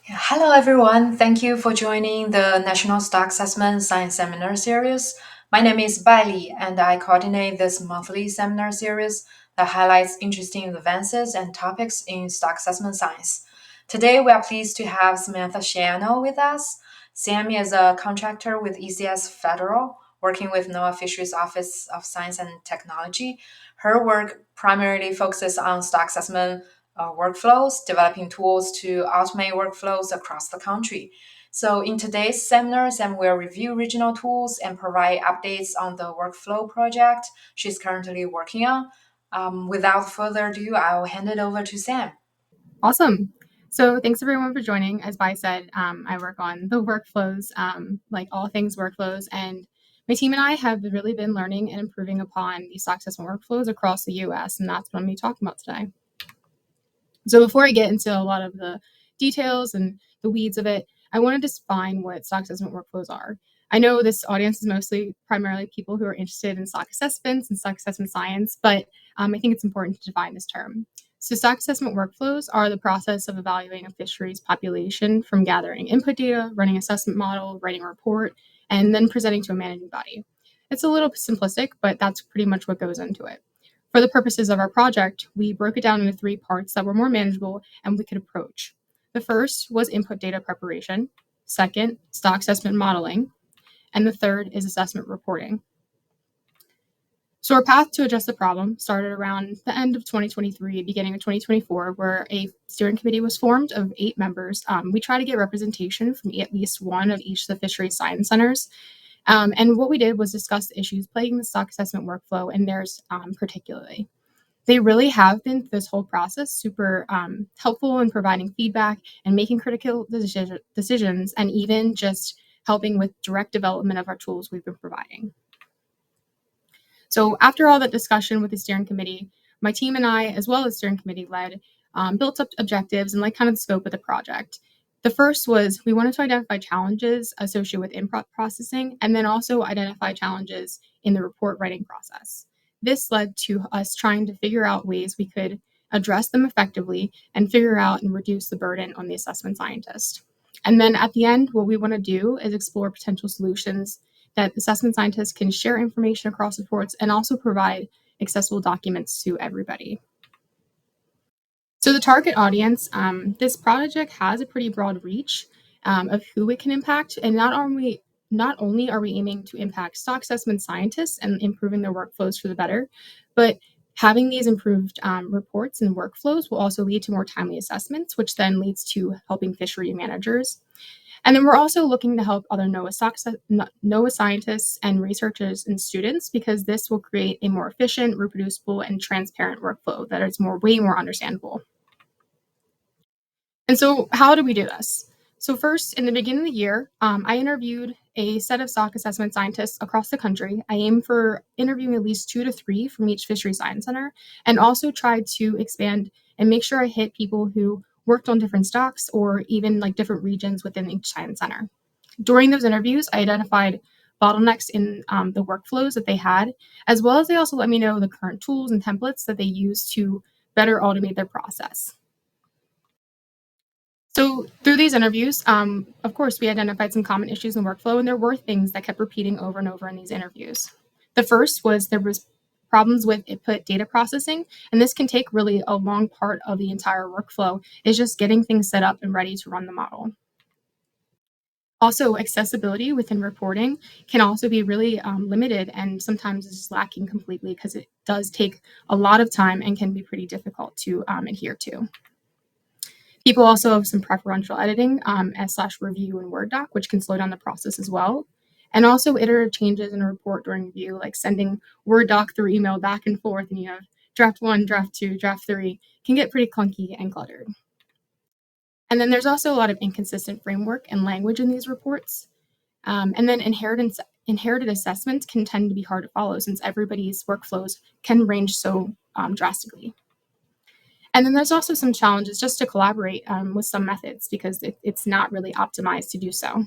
Hello, everyone. Thank you for joining the National Stock Assessment Science Seminar Series. My name is Bailey, and I coordinate this monthly seminar series that highlights interesting advances and topics in stock assessment science. Today, we are pleased to have Samantha Schiano with us. Sam is a contractor with ECS Federal, working with NOAA Fisheries Office of Science and Technology. Her work primarily focuses on stock assessment workflows, developing tools to automate workflows across the country. So, in today's seminar, Sam will review regional tools and provide updates on the workflow project she's currently working on. Without further ado, I'll hand it over to Sam. Awesome. So thanks everyone for joining. As Bai said, I work on the workflows, like all things workflows, and my team and I have really been learning and improving upon these stock assessment workflows across the U.S., and that's what I'm going to be talking about today. So before I get into a lot of the details and the weeds of it, I want to define what stock assessment workflows are. I know this audience is mostly primarily people who are interested in stock assessments and stock assessment science, but I think it's important to define this term. So stock assessment workflows are the process of evaluating a fisheries population from gathering input data, running assessment model, writing a report, and then presenting to a managing body. It's a little simplistic, but that's pretty much what goes into it. For the purposes of our project, we broke it down into three parts that were more manageable and we could approach. The first was input data preparation, second, stock assessment modeling, and the third is assessment reporting. So our path to address the problem started around the end of 2023, beginning of 2024, where a steering committee was formed of 8 members. We try to get representation from at least one of each of the fisheries science centers. And what we did was discuss the issues plaguing the stock assessment workflow and theirs particularly. They really have been, this whole process, super helpful in providing feedback and making critical decisions, and even just helping with direct development of our tools we've been providing. So after all that discussion with the steering committee, my team and I, as well as steering committee led, built up objectives and like kind of the scope of the project. The first was we wanted to identify challenges associated with input processing and then also identify challenges in the report writing process. This led to us trying to figure out ways we could address them effectively and figure out and reduce the burden on the assessment scientist. And then at the end, what we want to do is explore potential solutions that assessment scientists can share information across reports and also provide accessible documents to everybody. So the target audience, this project has a pretty broad reach of who it can impact, and not only are we aiming to impact stock assessment scientists and improving their workflows for the better, but having these improved reports and workflows will also lead to more timely assessments, which then leads to helping fishery managers. And then we're also looking to help other NOAA scientists and researchers and students, because this will create a more efficient, reproducible, and transparent workflow that is way more understandable. And so how do we do this? So first, in the beginning of the year, I interviewed a set of stock assessment scientists across the country. I aim for interviewing at least 2 to 3 from each fishery science center, and also tried to expand and make sure I hit people who worked on different stocks or even like different regions within each science center. During those interviews, I identified bottlenecks in the workflows that they had, as well as they also let me know the current tools and templates that they use to better automate their process. So through these interviews, of course, we identified some common issues in workflow, and there were things that kept repeating over and over in these interviews. The first was there was problems with input data processing, and this can take really a long part of the entire workflow, is just getting things set up and ready to run the model. Also, accessibility within reporting can also be really limited and sometimes is lacking completely because it does take a lot of time and can be pretty difficult to adhere to. People also have some preferential editing / review in Word doc, which can slow down the process as well. And also iterative changes in a report during review, like sending Word doc through email back and forth, and you have draft 1, draft 2, draft 3, can get pretty clunky and cluttered. And then there's also a lot of inconsistent framework and language in these reports. And then inherited assessments can tend to be hard to follow since everybody's workflows can range so drastically. And then there's also some challenges just to collaborate with some methods because it's not really optimized to do so.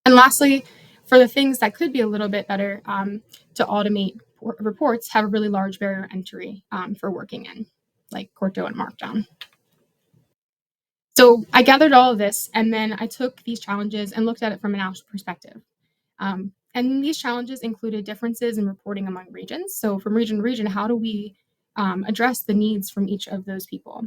And lastly, for the things that could be a little bit better to automate reports, have a really large barrier to entry for working in, like Corto and Markdown. So I gathered all of this, and then I took these challenges and looked at it from an national perspective. And these challenges included differences in reporting among regions. So from region to region, how do we address the needs from each of those people?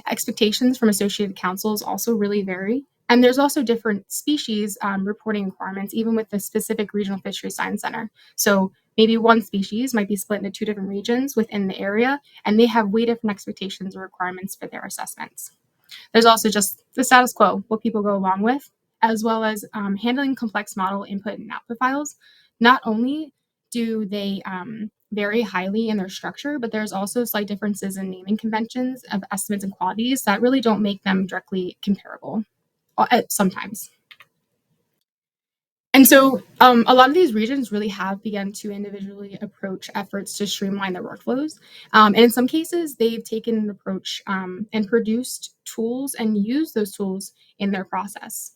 Expectations from associated councils also really vary. And there's also different species reporting requirements, even with the specific regional fishery science center. So maybe one species might be split into two different regions within the area, and they have way different expectations or requirements for their assessments. There's also just the status quo, what people go along with, as well as handling complex model input and output files. Not only do they vary highly in their structure, but there's also slight differences in naming conventions of estimates and quantities that really don't make them directly comparable sometimes. And so a lot of these regions really have begun to individually approach efforts to streamline their workflows. And in some cases, they've taken an approach and produced tools and used those tools in their process.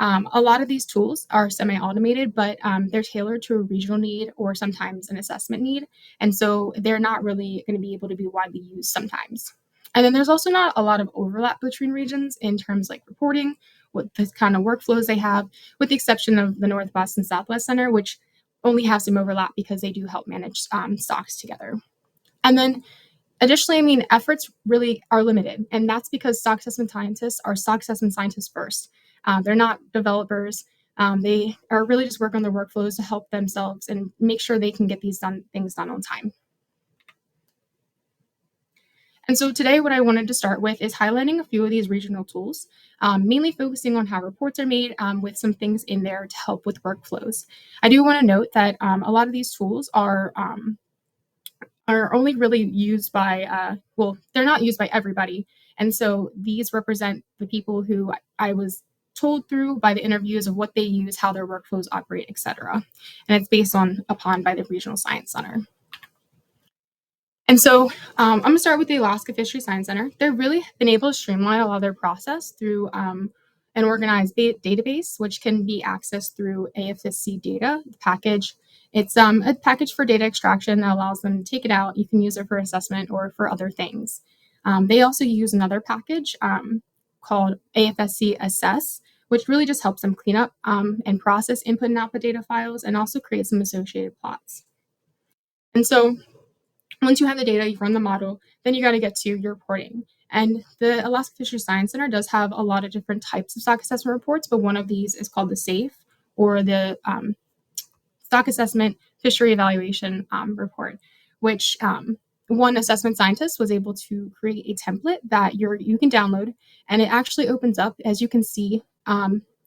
A lot of these tools are semi automated, but they're tailored to a regional need or sometimes an assessment need. And so they're not really going to be able to be widely used sometimes. And then there's also not a lot of overlap between regions in terms like reporting, what the kind of workflows they have, with the exception of the Northwest and Southwest Center, which only have some overlap because they do help manage stocks together. And then additionally, I mean, efforts really are limited, and that's because stock assessment scientists are stock assessment scientists first. They're not developers. They are really just working on their workflows to help themselves and make sure they can get these things done on time. And so today, what I wanted to start with is highlighting a few of these regional tools, mainly focusing on how reports are made with some things in there to help with workflows. I do want to note that a lot of these tools are only really used by, well, they're not used by everybody. And so these represent the people who I was told through by the interviews of what they use, how their workflows operate, etc. And it's based upon by the Regional Science Center. And so I'm going to start with the Alaska Fisheries Science Center. They've really been able to streamline a lot of their process through an organized database, which can be accessed through AFSC data package. It's a package for data extraction that allows them to take it out. You can use it for assessment or for other things. They also use another package called AFSC Assess, which really just helps them clean up and process input and output data files and also create some associated plots. And so once you have the data, you run the model, then you got to get to your reporting. And the Alaska Fisheries Science Center does have a lot of different types of stock assessment reports, but one of these is called the SAFE, or the Stock Assessment Fishery Evaluation Report, which one assessment scientist was able to create a template that you can download, and it actually opens up, as you can see,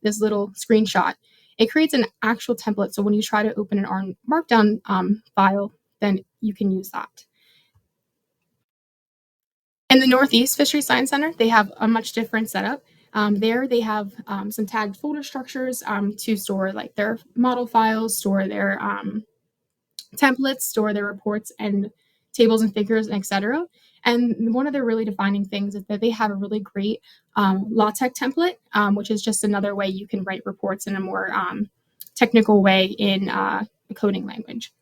this little screenshot. It creates an actual template, so when you try to open an R Markdown file, then you can use that. In the Northeast Fisheries Science Center, they have a much different setup. There, they have some tagged folder structures to store like their model files, store their templates, store their reports and tables and figures, etc. And one of their really defining things is that they have a really great LaTeX template, which is just another way you can write reports in a more technical way in a coding language.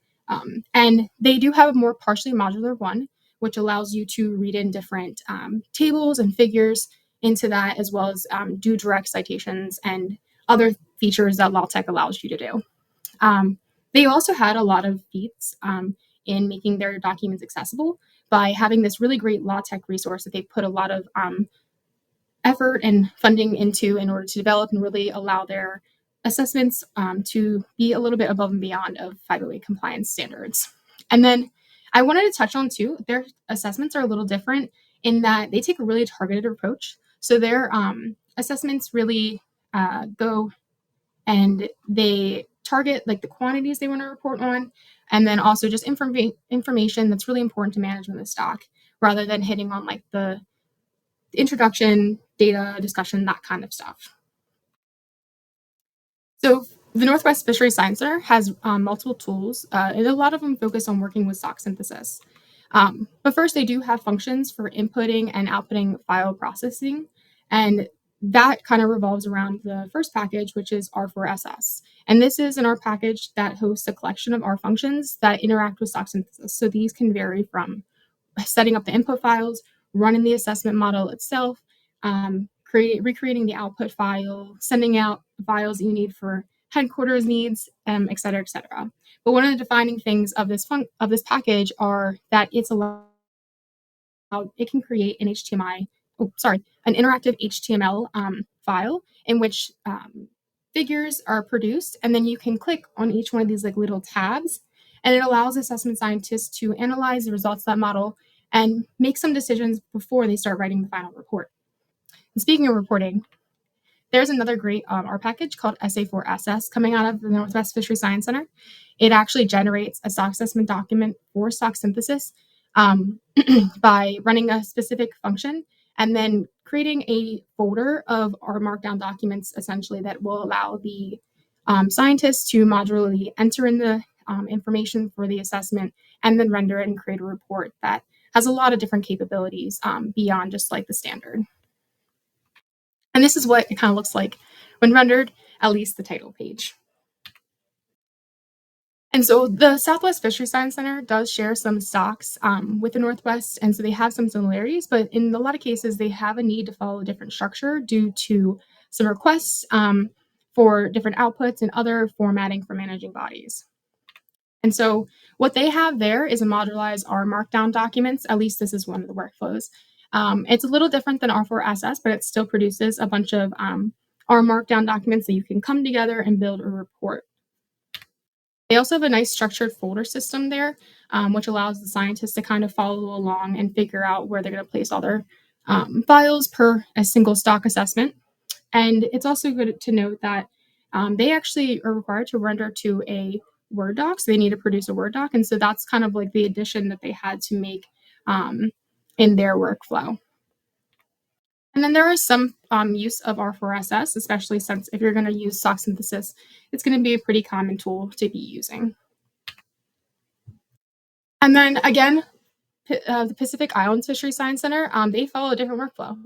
And they do have a more partially modular one, which allows you to read in different tables and figures into that, as well as do direct citations and other features that LaTeX allows you to do. They also had a lot of feats in making their documents accessible by having this really great LaTeX resource that they put a lot of effort and funding into in order to develop and really allow their assessments to be a little bit above and beyond of 508 compliance standards. And then I wanted to touch on too, their assessments are a little different in that they take a really targeted approach. So their assessments really go and they target like the quantities they want to report on, and then also just information that's really important to management of the stock, rather than hitting on like the introduction, data discussion, that kind of stuff. So the Northwest Fisheries Science Center has multiple tools, and a lot of them focus on working with stock synthesis. But first, they do have functions for inputting and outputting file processing, and that kind of revolves around the first package, which is R4SS. And this is an R package that hosts a collection of R functions that interact with stock synthesis. So these can vary from setting up the input files, running the assessment model itself, recreating the output file, sending out files you need for headquarters needs, et cetera, et cetera. But one of the defining things of this package are that it can create an an interactive HTML file in which figures are produced, and then you can click on each one of these like little tabs, and it allows assessment scientists to analyze the results of that model and make some decisions before they start writing the final report. And speaking of reporting, there's another great R package called SA4SS coming out of the Northwest Fisheries Science Center. It actually generates a stock assessment document for stock synthesis by running a specific function and then creating a folder of our markdown documents, essentially, that will allow the scientists to modularly enter in the information for the assessment and then render it and create a report that has a lot of different capabilities beyond just like the standard. And this is what it kind of looks like when rendered, at least the title page. And so the Southwest Fisheries Science Center does share some stocks with the Northwest, and so they have some similarities, but in a lot of cases, they have a need to follow a different structure due to some requests for different outputs and other formatting for managing bodies. And so what they have there is a modularized R Markdown documents. At least this is one of the workflows. It's a little different than R4SS, but it still produces a bunch of R Markdown documents that you can come together and build a report. They also have a nice structured folder system there, which allows the scientists to kind of follow along and figure out where they're going to place all their files per a single stock assessment. And it's also good to note that they actually are required to render to a Word doc, so they need to produce a Word doc. And so that's kind of like the addition that they had to make in their workflow. And then there is some use of R4SS, especially since if you're going to use stock synthesis, it's going to be a pretty common tool to be using. And then again, the Pacific Islands Fisheries Science Center, they follow a different workflow.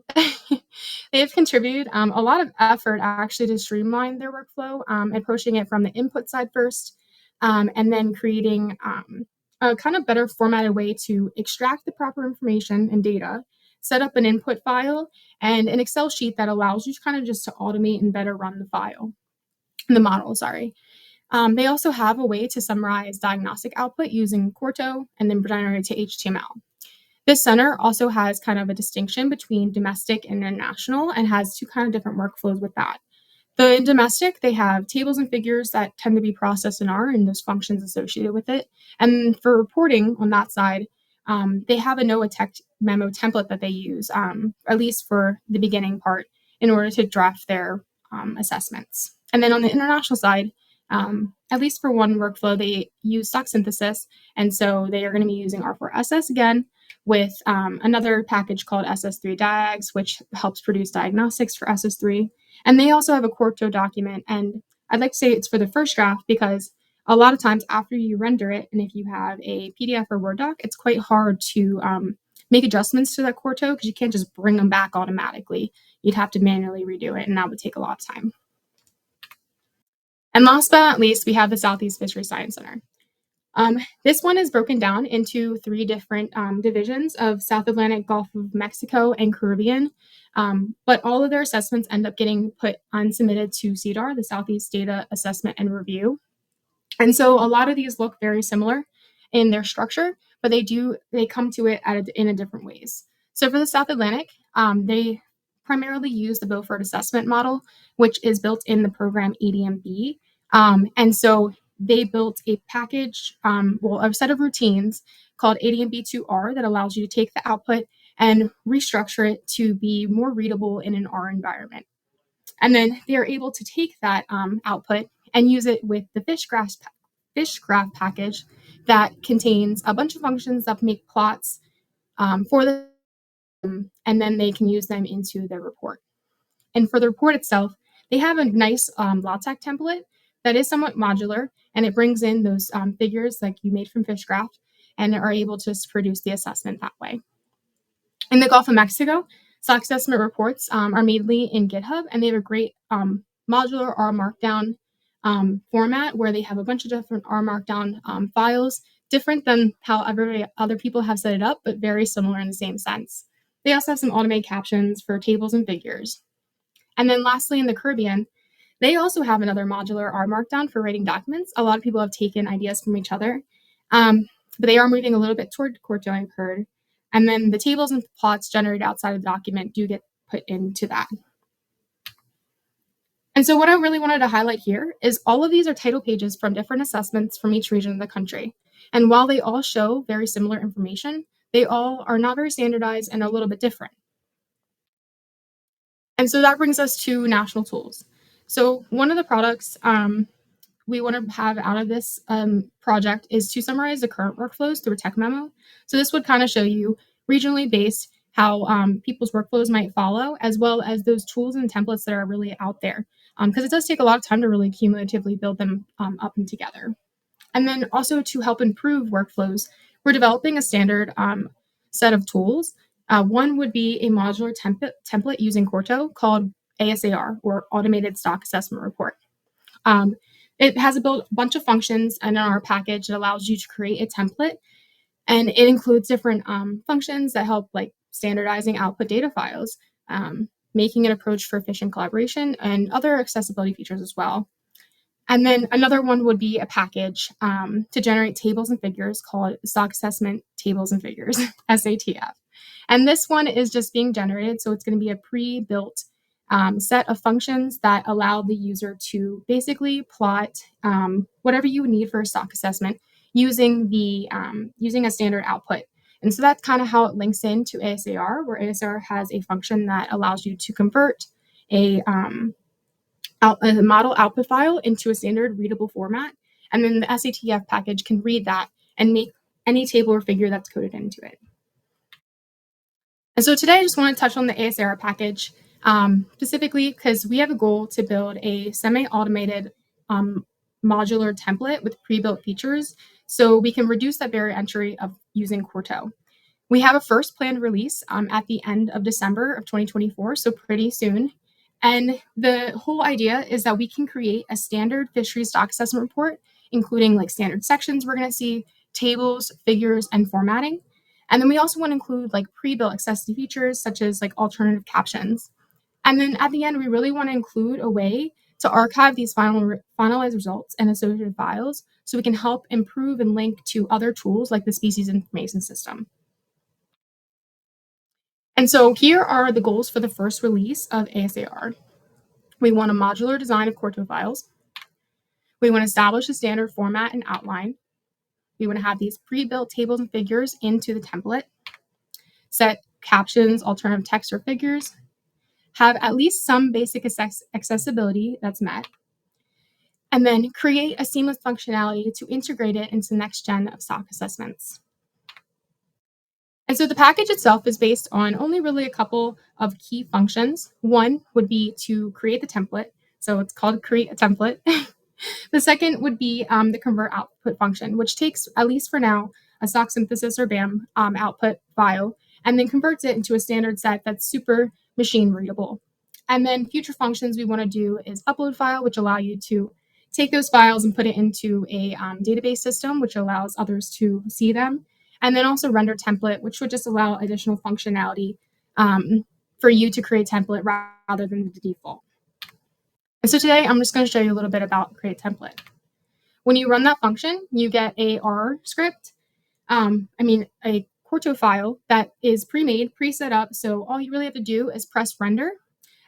They have contributed a lot of effort actually to streamline their workflow, approaching it from the input side first, and then creating a kind of better formatted way to extract the proper information and data, set up an input file, and an Excel sheet that allows you to kind of just to automate and better run the model, sorry. They also have a way to summarize diagnostic output using Quarto and then generate it to HTML. This center also has kind of a distinction between domestic and international and has two kind of different workflows with that. In domestic, they have tables and figures that tend to be processed in R and those functions associated with it. And for reporting on that side, they have a NOAA tech memo template that they use, at least for the beginning part, in order to draft their assessments. And then on the international side, at least for one workflow, they use stock synthesis. And so they are going to be using R4SS again with another package called SS3 Diags, which helps produce diagnostics for SS3. And they also have a Quarto document. And I'd like to say it's for the first draft because a lot of times after you render it, and if you have a PDF or Word doc, it's quite hard to make adjustments to that Quarto because you can't just bring them back automatically. You'd have to manually redo it, and that would take a lot of time. And last but not least, we have the Southeast Fisheries Science Center. This one is broken down into three different divisions of South Atlantic, Gulf of Mexico, and Caribbean. But all of their assessments end up getting put unsubmitted to CDAR, the Southeast Data Assessment and Review. And so a lot of these look very similar in their structure, but they come to it in different ways. So for the South Atlantic, they primarily use the Beaufort assessment model, which is built in the program ADMB. And so they built a package, a set of routines called ADMB2R that allows you to take the output and restructure it to be more readable in an R environment. And then they are able to take that output and use it with the fish graph package that contains a bunch of functions that make plots for them, and then they can use them into their report. And for the report itself, they have a nice LaTeX template that is somewhat modular, and it brings in those figures like you made from fish graph and are able to produce the assessment that way. In the Gulf of Mexico, stock assessment reports are mainly in GitHub, and they have a great modular R Markdown format where they have a bunch of different R Markdown files, different than how other people have set it up, but very similar in the same sense. They also have some automated captions for tables and figures. And then lastly, in the Caribbean, they also have another modular R markdown for writing documents. A lot of people have taken ideas from each other, but they are moving a little bit toward Quarto, I've heard. And then the tables and plots generated outside of the document do get put into that. And so what I really wanted to highlight here is all of these are title pages from different assessments from each region of the country. And while they all show very similar information, they all are not very standardized and a little bit different. And so that brings us to national tools. So one of the products we want to have out of this project is to summarize the current workflows through a tech memo. So this would kind of show you regionally based how people's workflows might follow, as well as those tools and templates that are really out there. Because it does take a lot of time to really cumulatively build them up and together. And then also to help improve workflows, we're developing a standard set of tools. One would be a modular template using Quarto called ASAR, or Automated Stock Assessment Report. It has a bunch of functions in our package that allows you to create a template, and it includes different functions that help like standardizing output data files, making an approach for efficient collaboration, and other accessibility features as well. And then another one would be a package to generate tables and figures called Stock Assessment Tables and Figures, SATF. And this one is just being generated, so it's going to be a pre-built set of functions that allow the user to basically plot whatever you need for a stock assessment using a standard output. And so that's kind of how it links into ASAR, where ASAR has a function that allows you to convert a model output file into a standard readable format. And then the SATF package can read that and make any table or figure that's coded into it. And so today I just want to touch on the ASAR package specifically because we have a goal to build a semi-automated modular template with pre-built features so we can reduce that barrier entry of using Quarto. We have a first planned release at the end of December of 2024, so pretty soon. And the whole idea is that we can create a standard fisheries stock assessment report, including like standard sections we're going to see, tables, figures, and formatting. And then we also want to include like pre-built accessibility features such as like alternative captions. And then at the end, we really want to include a way to archive these finalized results and associated files so we can help improve and link to other tools like the species information system. And so here are the goals for the first release of ASAR. We want a modular design of Quarto files. We want to establish a standard format and outline. We want to have these pre-built tables and figures into the template, set captions, alternative text or figures, have at least some basic accessibility that's met, and then create a seamless functionality to integrate it into the next gen of stock assessments. And so the package itself is based on only really a couple of key functions. One would be to create the template. So it's called create a template. The second would be the convert output function, which takes, at least for now, a stock synthesis or BAM output file and then converts it into a standard set that's super machine readable. And then future functions we want to do is upload file, which allow you to take those files and put it into a database system, which allows others to see them. And then also render template, which would just allow additional functionality for you to create template rather than the default. And so today I'm just going to show you a little bit about create template. When you run that function, you get a R script, a Quarto file that is pre-made, pre-set up. So all you really have to do is press render.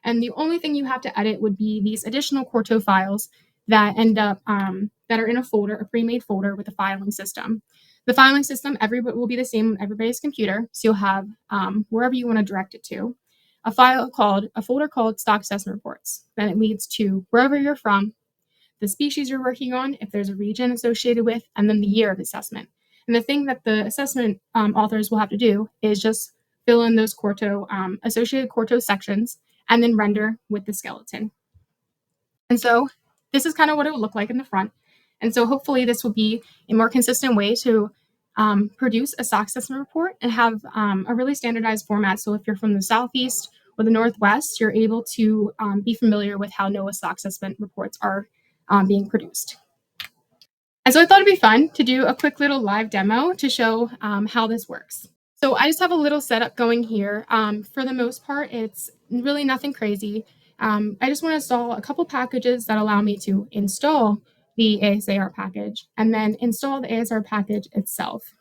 And the only thing you have to edit would be these additional Quarto files that end up, that are in a folder, a pre-made folder with a filing system. The filing system will be the same on everybody's computer. So you'll have wherever you want to direct it to, a folder called stock assessment reports. Then it leads to wherever you're from, the species you're working on, if there's a region associated with, and then the year of assessment. And the thing that the assessment authors will have to do is just fill in those associated Quarto sections and then render with the skeleton. And so this is kind of what it would look like in the front. And so hopefully this will be a more consistent way to produce a stock assessment report and have a really standardized format. So if you're from the Southeast or the Northwest, you're able to be familiar with how NOAA stock assessment reports are being produced. And so I thought it'd be fun to do a quick little live demo to show how this works. So I just have a little setup going here. For the most part, it's really nothing crazy. I just want to install a couple packages that allow me to install the ASAR package and then install the ASR package itself.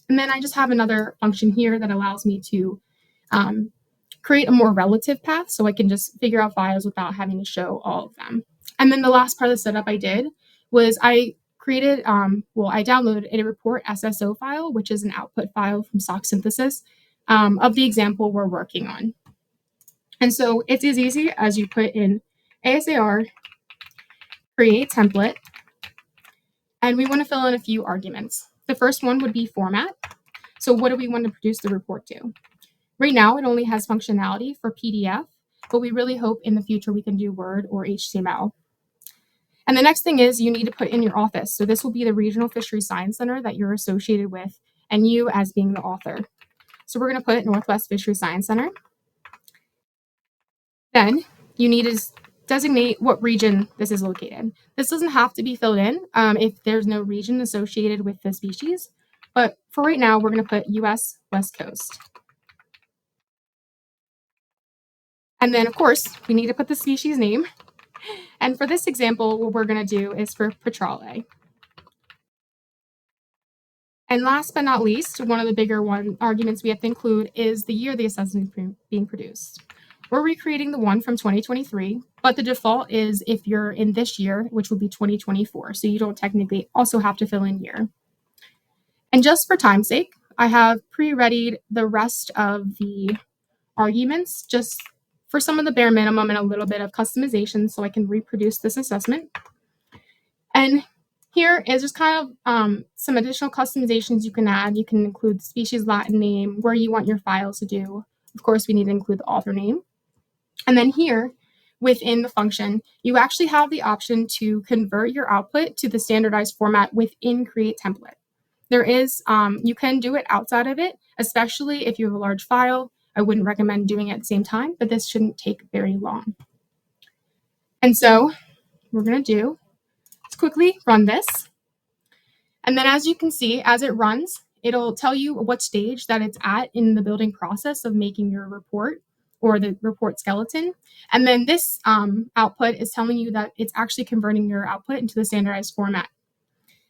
And then I just have another function here that allows me to um, create a more relative path so I can just figure out files without having to show all of them. And then the last part of the setup I did was I downloaded a report SSO file, which is an output file from SOC synthesis of the example we're working on. And so it's as easy as you put in ASAR, create template, and we want to fill in a few arguments. The first one would be format. So what do we want to produce the report to? Right now, it only has functionality for PDF, but we really hope in the future we can do Word or HTML. And the next thing is you need to put in your office. So this will be the Regional Fisheries Science Center that you're associated with, and you as being the author. So we're going to put Northwest Fisheries Science Center. Then you need to designate what region this is located. This doesn't have to be filled in if there's no region associated with the species. But for right now, we're going to put U.S. West Coast. And then, of course, we need to put the species name. And for this example, what we're going to do is for petrale. And last but not least, one of the bigger arguments we have to include is the year the assessment is being produced. We're recreating the one from 2023, but the default is if you're in this year, which would be 2024. So you don't technically also have to fill in year. And just for time's sake, I have pre-readied the rest of the arguments just for some of the bare minimum and a little bit of customization so I can reproduce this assessment. And here is just kind of some additional customizations you can add. You can include the species Latin name, where you want your files to do. Of course, we need to include the author name. And then here, within the function, you actually have the option to convert your output to the standardized format within Create Template. There is, you can do it outside of it, especially if you have a large file. I wouldn't recommend doing it at the same time, but this shouldn't take very long. And so we're going to do, let's quickly run this. And then as you can see, as it runs, it'll tell you what stage that it's at in the building process of making your report or the report skeleton. And then this output is telling you that it's actually converting your output into the standardized format.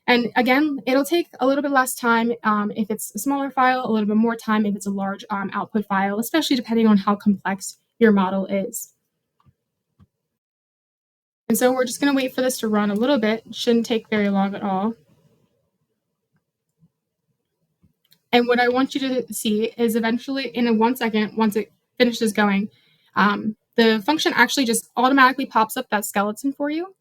And again, it'll take a little bit less time if it's a smaller file, a little bit more time if it's a large output file, especially depending on how complex your model is. And so we're just going to wait for this to run a little bit. It shouldn't take very long at all. And what I want you to see is eventually, in 1 second, once it finishes going, the function actually just automatically pops up that skeleton for you.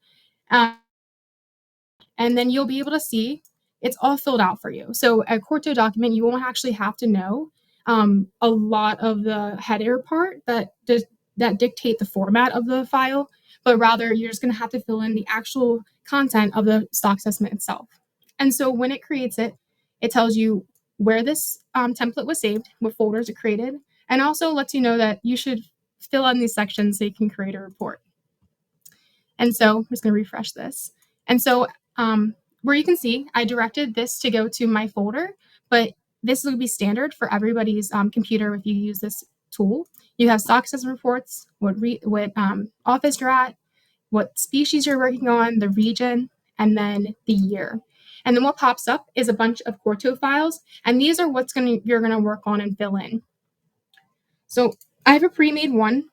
And then you'll be able to see it's all filled out for you. So a Quarto document, you won't actually have to know a lot of the header part that dictate the format of the file, but rather you're just going to have to fill in the actual content of the stock assessment itself. And so when it creates it, it tells you where this template was saved, what folders it created, and also lets you know that you should fill in these sections so you can create a report. And so I'm just going to refresh this. And so where you can see, I directed this to go to my folder, but this will be standard for everybody's computer if you use this tool. You have stock assessment reports, what office you're at, what species you're working on, the region, and then the year. And then what pops up is a bunch of Quarto files, and these are what's you're gonna work on and fill in. So I have a pre-made one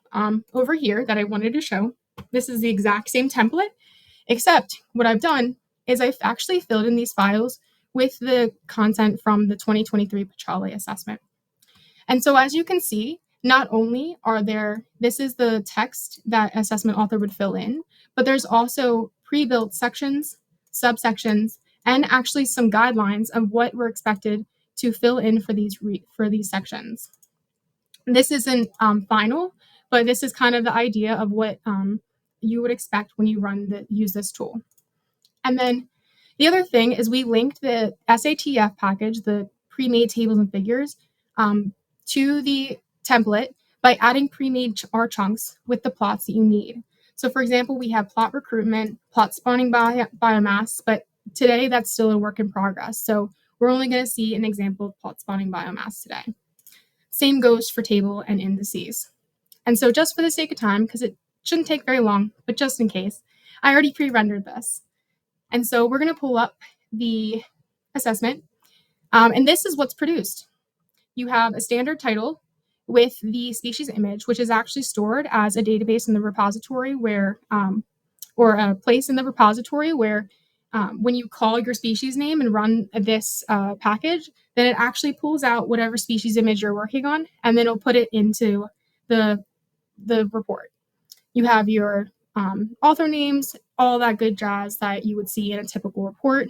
over here that I wanted to show. This is the exact same template, except what I've done is I've actually filled in these files with the content from the 2023 petrale assessment. And so as you can see, not only this is the text that assessment author would fill in, but there's also pre-built sections, subsections, and actually some guidelines of what we're expected to fill in for these sections. This isn't final, but this is kind of the idea of what you would expect when you use this tool. And then the other thing is we linked the SATF package, the pre-made tables and figures, to the template by adding pre-made R chunks with the plots that you need. So for example, we have plot recruitment, plot spawning biomass, but today that's still a work in progress. So we're only going to see an example of plot spawning biomass today. Same goes for table and indices. And so just for the sake of time, because it shouldn't take very long, but just in case, I already pre-rendered this. And so we're going to pull up the assessment. And this is what's produced. You have a standard title with the species image, which is actually stored as a database in the repository where, or a place in the repository where when you call your species name and run this package, then it actually pulls out whatever species image you're working on, and then it'll put it into the, the report. You have your author names, all that good jazz that you would see in a typical report.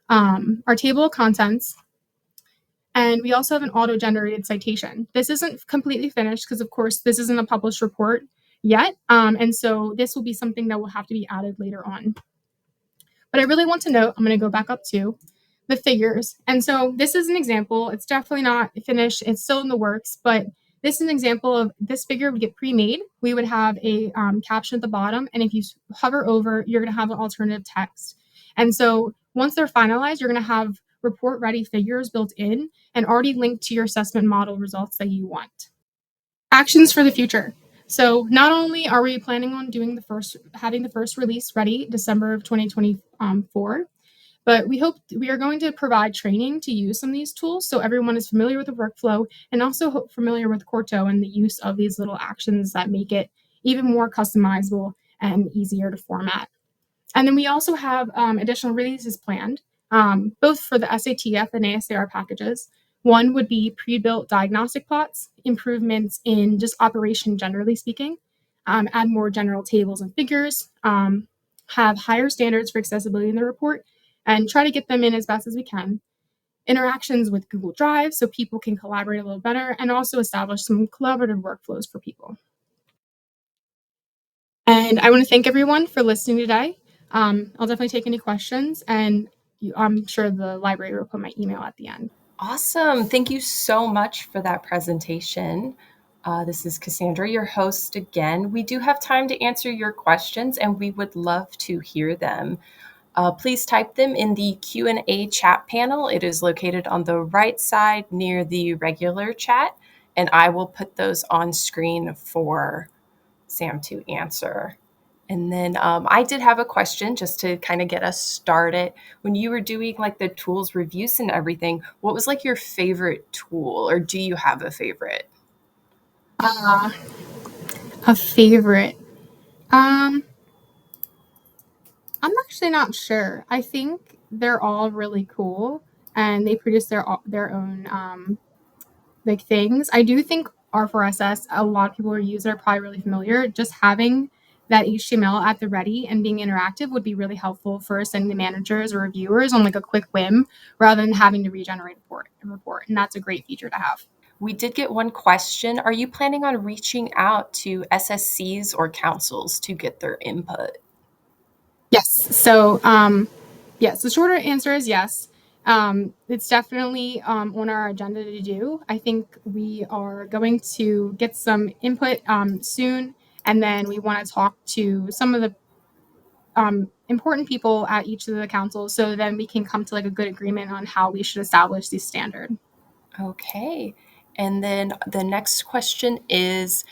Our table of contents, and we also have an auto-generated citation. This isn't completely finished because, of course, this isn't a published report yet. And so this will be something that will have to be added later on. But I really want to note, I'm going to go back up to the figures. And so this is an example. It's definitely not finished. It's still in the works, but this is an example of this figure would get pre-made. We would have a caption at the bottom. And if you hover over, you're going to have an alternative text. And so once they're finalized, you're going to have report ready figures built in and already linked to your assessment model results that you want. Actions for the future. So not only are we planning on having the first release ready December of 2024, but we are going to provide training to use some of these tools so everyone is familiar with the workflow and also familiar with Corto and the use of these little actions that make it even more customizable and easier to format. And then we also have additional releases planned, both for the SATF and ASAR packages. One would be pre-built diagnostic plots, improvements in just operation generally speaking, add more general tables and figures, have higher standards for accessibility in the report, and try to get them in as best as we can. Interactions with Google Drive so people can collaborate a little better, and also establish some collaborative workflows for people. And I want to thank everyone for listening today. I'll definitely take any questions, and I'm sure the library will put my email at the end. Awesome. Thank you so much for that presentation. This is Cassandra, your host again. We do have time to answer your questions, and we would love to hear them. Please type them in the Q&A chat panel. It is located on the right side near the regular chat, and I will put those on screen for Sam to answer. And then I did have a question just to kind of get us started. When you were doing like the tools reviews and everything, what was like your favorite tool, or do you have a favorite? A favorite. I'm actually not sure. I think they're all really cool, and they produce their own like things. I do think R4SS, a lot of people who use it are probably really familiar. Just having that HTML at the ready and being interactive would be really helpful for sending the managers or reviewers on like a quick whim rather than having to regenerate a report. And that's a great feature to have. We did get one question. Are you planning on reaching out to SSCs or councils to get their input? Yes. So, yes, the shorter answer is yes. It's definitely on our agenda to do. I think we are going to get some input soon, and then we want to talk to some of the important people at each of the councils, so then we can come to like a good agreement on how we should establish these standards. Okay. And then the next question is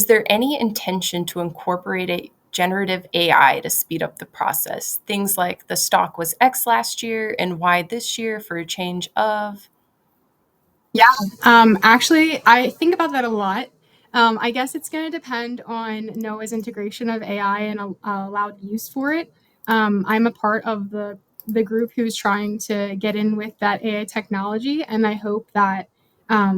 there any intention to incorporate a generative AI to speed up the process? Things like the stock was X last year and Y this year for a change of. Yeah. Actually, I think about that a lot. I guess it's going to depend on NOAA's integration of AI and allowed use for it. I'm a part of the group who's trying to get in with that AI technology, and I hope that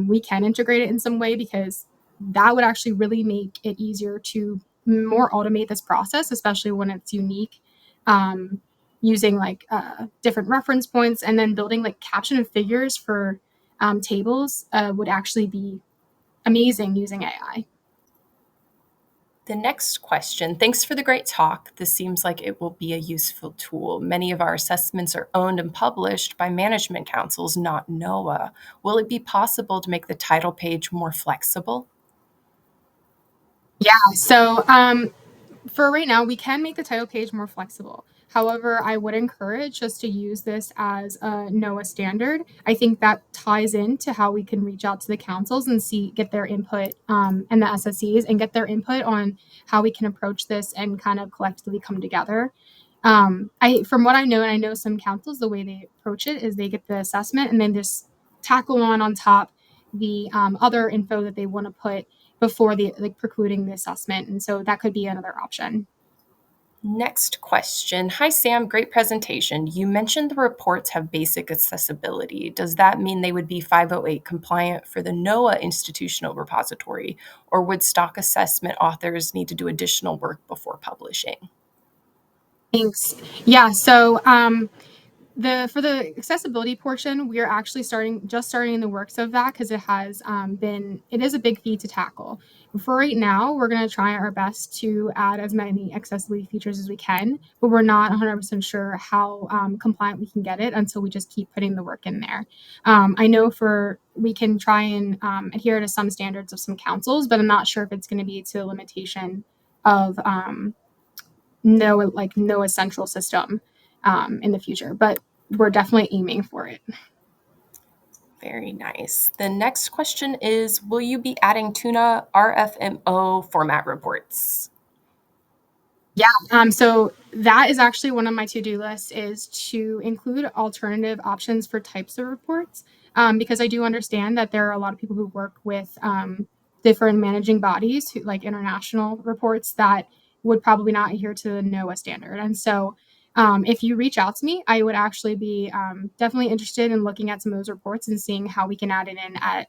we can integrate it in some way because that would actually really make it easier to more automate this process, especially when it's unique. Using like different reference points and then building like caption and figures for tables would actually be amazing using AI. The next question, thanks for the great talk. This seems like it will be a useful tool. Many of our assessments are owned and published by management councils, not NOAA. Will it be possible to make the title page more flexible? Yeah. So for right now, we can make the title page more flexible. However, I would encourage just to use this as a NOAA standard. I think that ties into how we can reach out to the councils and get their input, and the SSEs, and get their input on how we can approach this and kind of collectively come together. From what I know, and I know some councils, the way they approach it is they get the assessment and then just tackle on top the other info that they want to put before the like precluding the assessment, and so that could be another option. Next question. Hi, Sam. Great presentation. You mentioned the reports have basic accessibility. Does that mean they would be 508 compliant for the NOAA institutional repository, or would stock assessment authors need to do additional work before publishing? Thanks. Yeah. So for the accessibility portion, we are actually starting the works of that because it is a big fee to tackle. For right now, we're going to try our best to add as many accessibility features as we can, but we're not 100% sure how compliant we can get it until we just keep putting the work in there. I know we can try and adhere to some standards of some councils, but I'm not sure if it's going to be to the limitation of no essential system in the future, but we're definitely aiming for it. Very nice. The next question is, will you be adding tuna RFMO format reports? Yeah. So that is actually one of my to-do lists, is to include alternative options for types of reports, because I do understand that there are a lot of people who work with different managing bodies, like international reports, that would probably not adhere to the NOAA standard. And so if you reach out to me, I would actually be definitely interested in looking at some of those reports and seeing how we can add it in at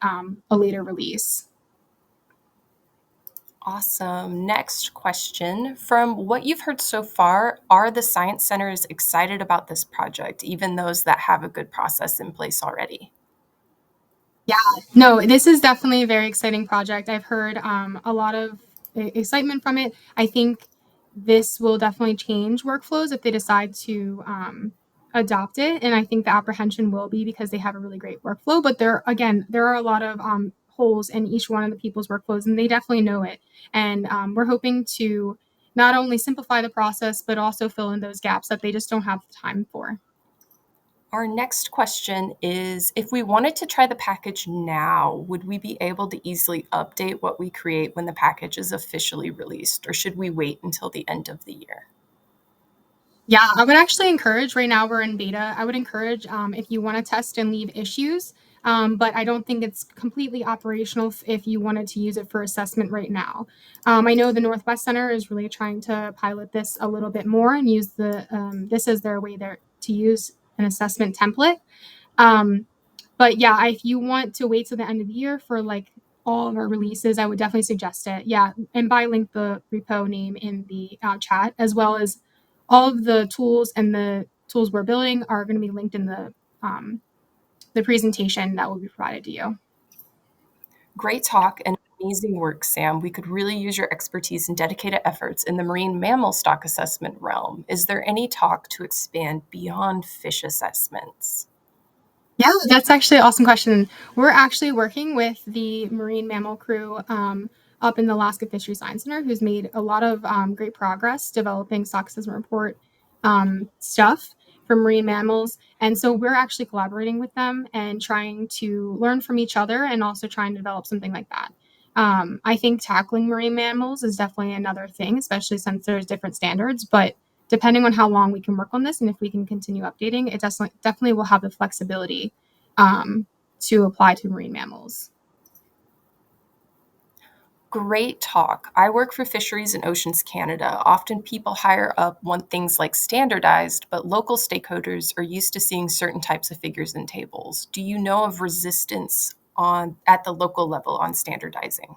a later release. Awesome. Next question. From what you've heard so far, are the science centers excited about this project, even those that have a good process in place already? Yeah, no, this is definitely a very exciting project. I've heard a lot of excitement from it. I think this will definitely change workflows if they decide to adopt it. And I think the apprehension will be because they have a really great workflow. But there are a lot of holes in each one of the people's workflows, and they definitely know it. And we're hoping to not only simplify the process, but also fill in those gaps that they just don't have the time for. Our next question is, if we wanted to try the package now, would we be able to easily update what we create when the package is officially released, or should we wait until the end of the year? Yeah, I would actually encourage, right now we're in beta, I would encourage if you want to test and leave issues, but I don't think it's completely operational if you wanted to use it for assessment right now. I know the Northwest Center is really trying to pilot this a little bit more and use this as their way there to use an assessment template. Um, but yeah, if you want to wait till the end of the year for like all of our releases, I would definitely suggest it. Yeah, and link the repo name in the chat, as well as all of the tools and the tools we're building are going to be linked in the presentation that will be provided to you. Great talk and amazing work, Sam. We could really use your expertise and dedicated efforts in the marine mammal stock assessment realm. Is there any talk to expand beyond fish assessments? Yeah, that's actually an awesome question. We're actually working with the marine mammal crew up in the Alaska Fisheries Science Center, who's made a lot of great progress developing stock assessment report stuff for marine mammals. And so we're actually collaborating with them and trying to learn from each other and also trying to develop something like that. I think tackling marine mammals is definitely another thing, especially since there's different standards. But depending on how long we can work on this and if we can continue updating, it definitely will have the flexibility to apply to marine mammals. Great talk. I work for Fisheries and Oceans Canada. Often people higher up want things like standardized, but local stakeholders are used to seeing certain types of figures and tables. Do you know of resistance at the local level on standardizing?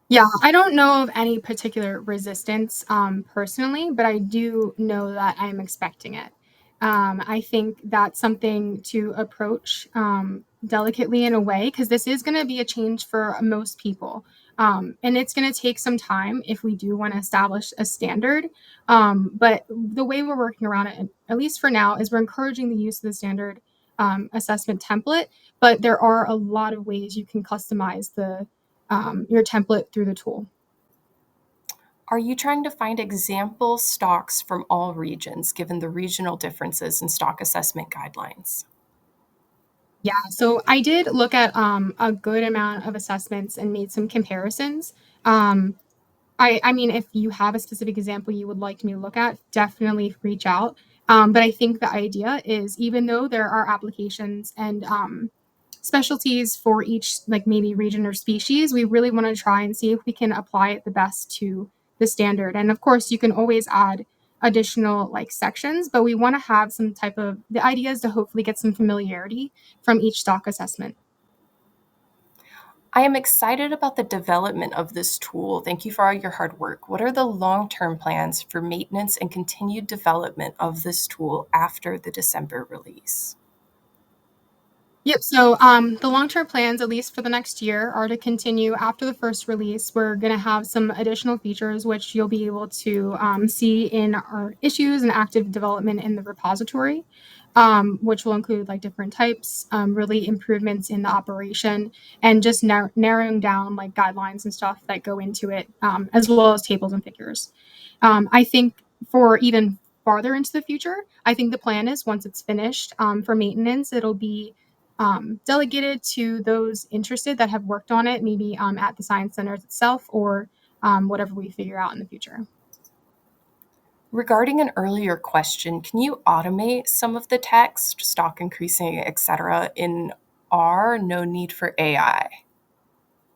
Yeah, I don't know of any particular resistance personally, but I do know that I'm expecting it. I think that's something to approach delicately in a way, because this is going to be a change for most people. And it's going to take some time if we do want to establish a standard. But the way we're working around it, at least for now, is we're encouraging the use of the standard assessment template. But there are a lot of ways you can customize your template through the tool. Are you trying to find example stocks from all regions, given the regional differences in stock assessment guidelines? Yeah, so I did look at a good amount of assessments and made some comparisons. Um, I mean, if you have a specific example you would like me to look at, definitely reach out. But I think the idea is even though there are applications and specialties for each, like maybe region or species, we really want to try and see if we can apply it the best to the standard. And of course, you can always add additional like sections, but we want to have some type of the idea is to hopefully get some familiarity from each stock assessment. I am excited about the development of this tool. Thank you for all your hard work. What are the long-term plans for maintenance and continued development of this tool after the December release? Yep. So the long-term plans, at least for the next year, are to continue after the first release. We're going to have some additional features which you'll be able to see in our issues and active development in the repository, which will include like different types, really improvements in the operation, and just narrowing down like guidelines and stuff that go into it, as well as tables and figures. I think for even farther into the future, I think the plan is once it's finished for maintenance, it'll be delegated to those interested that have worked on it, maybe at the Science Centers itself or whatever we figure out in the future. Regarding an earlier question, can you automate some of the text, stock increasing, etc., in R? No need for AI.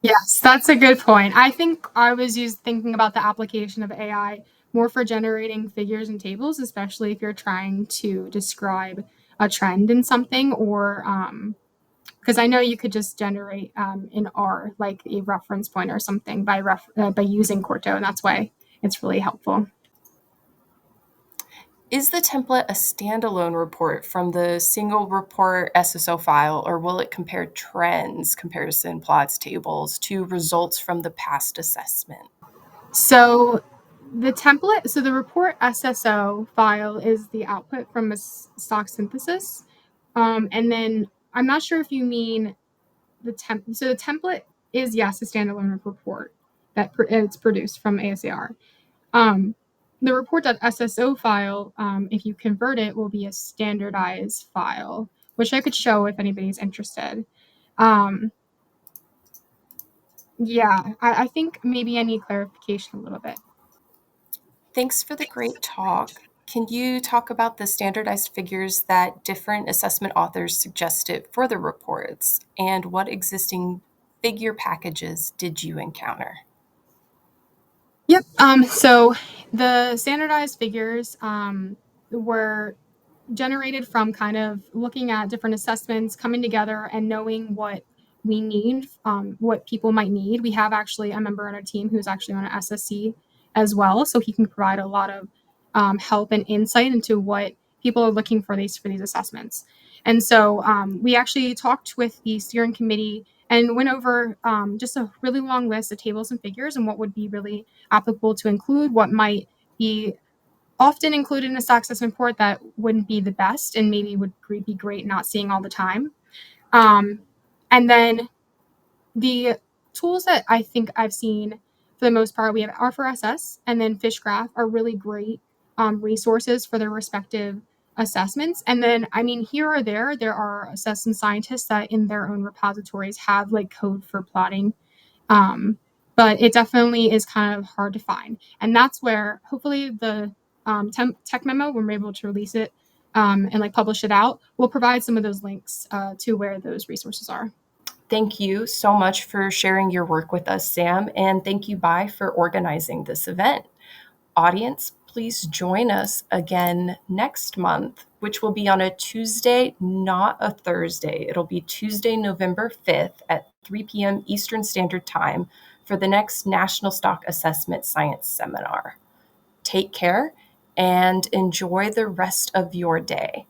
Yes, that's a good point. I think I was thinking about the application of AI more for generating figures and tables, especially if you're trying to describe a trend in something or because I know you could just generate in R like a reference point or something by using Corto, and that's why it's really helpful. Is the template a standalone report from the single report SSO file, or will it compare trends, comparison plots, tables to results from the past assessment? So the report SSO file is the output from a stock synthesis, and then I'm not sure if you mean So the template is yes a standalone report that it's produced from ASAR. Um, the report.sso file, if you convert it, will be a standardized file, which I could show if anybody's interested. Um, yeah, I think maybe I need clarification a little bit. Thanks for the great talk. Can you talk about the standardized figures that different assessment authors suggested for the reports, and what existing figure packages did you encounter? Yep. So the standardized figures were generated from kind of looking at different assessments, coming together, and knowing what we need, what people might need. We have actually a member on our team who's actually on an SSC as well, so he can provide a lot of help and insight into what people are looking for these assessments. And so we actually talked with the steering committee and went over just a really long list of tables and figures and what would be really applicable to include, what might be often included in a stock assessment report that wouldn't be the best and maybe would be great not seeing all the time. Um, and then the tools that I think I've seen for the most part, we have R4SS and then Fishgraph are really great resources for their respective assessments. And then, I mean, here or there are assessment scientists that in their own repositories have like code for plotting, um, but it definitely is kind of hard to find. And that's where hopefully the tech memo, when we're able to release it and like publish it out, will provide some of those links to where those resources are. Thank you so much for sharing your work with us, Sam, and thank you, Bai, for organizing this event. Audience, please join us again next month, which will be on a Tuesday, not a Thursday. It'll be Tuesday, November 5th at 3 p.m. Eastern Standard Time for the next National Stock Assessment Science Seminar. Take care and enjoy the rest of your day.